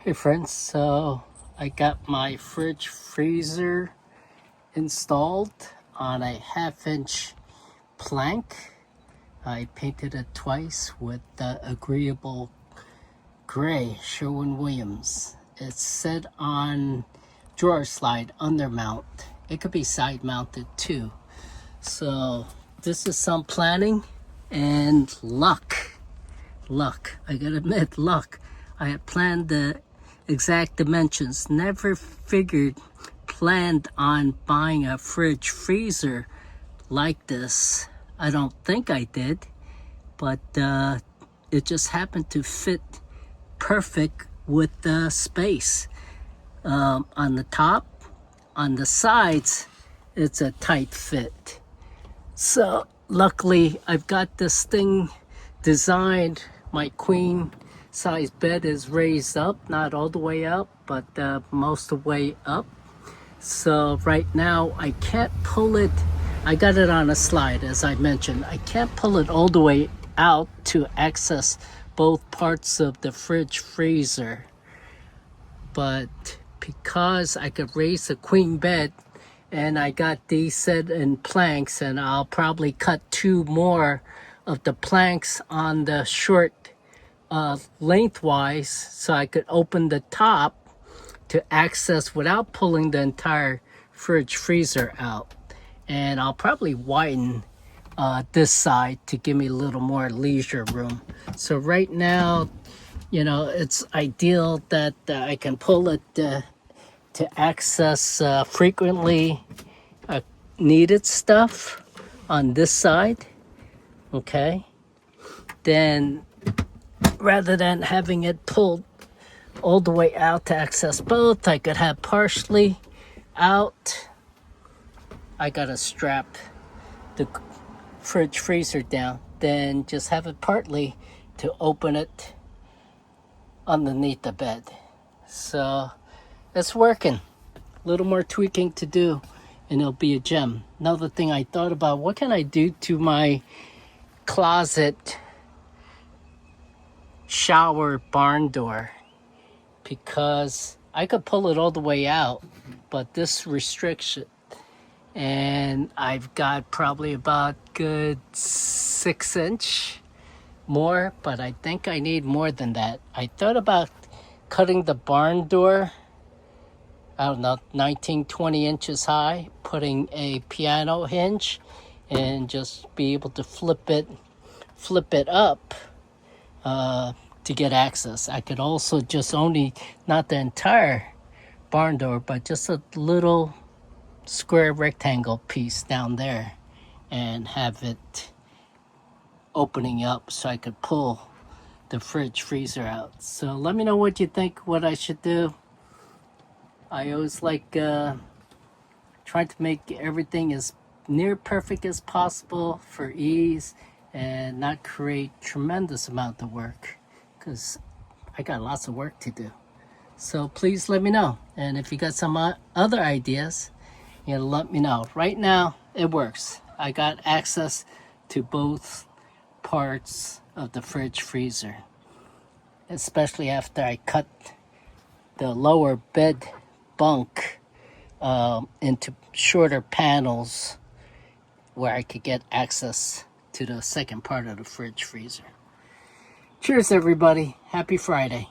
Hey friends, so I got my fridge freezer installed on a 1/2 inch plank. I painted it twice with the agreeable gray Sherwin-Williams. It's set on drawer slide under mount. It could be side mounted too. So this is some planning and luck. I gotta admit, luck. I had planned the exact dimensions, never planned on buying a fridge freezer like this. I don't think I did, but it just happened to fit perfect with the space. On the top, on the sides, it's a tight fit. So luckily I've got this thing designed. My queen size bed is raised up, not all the way up, but most of the way up. So right now I can't pull it. I got it on a slide, as I mentioned. I can't pull it all the way out to access both parts of the fridge freezer. But because I could raise the queen bed, and I got these set in planks, and I'll probably cut 2 more of the planks on the short lengthwise, so I could open the top to access without pulling the entire fridge freezer out. And I'll probably widen this side to give me a little more leisure room. So right now, it's ideal that I can pull it to access frequently needed stuff on this side. Okay, then rather than having it pulled all the way out to access both, I could have partially out. I gotta strap the fridge freezer down, then just have it partly to open it underneath the bed. So it's working. A little more tweaking to do and it'll be a gem. Another thing I thought about, what can I do to my closet shower barn door? Because I could pull it all the way out, but this restricts it. And I've got probably about good 6 inch more, but I think I need more than that. I thought about cutting the barn door, I don't know, 19-20 inches high, putting a piano hinge and just be able to flip it up to get access. I could also just only, not the entire barn door, but just a little square rectangle piece down there and have it opening up so I could pull the fridge freezer out. So let me know what you think, what I should do. I always like trying to make everything as near perfect as possible for ease and not create tremendous amount of work, because I got lots of work to do. So please let me know, and if you got some other ideas, let me know. Right now it works. I got access to both parts of the fridge freezer, especially after I cut the lower bed bunk into shorter panels where I could get access to the second part of the fridge freezer. Cheers everybody, happy Friday.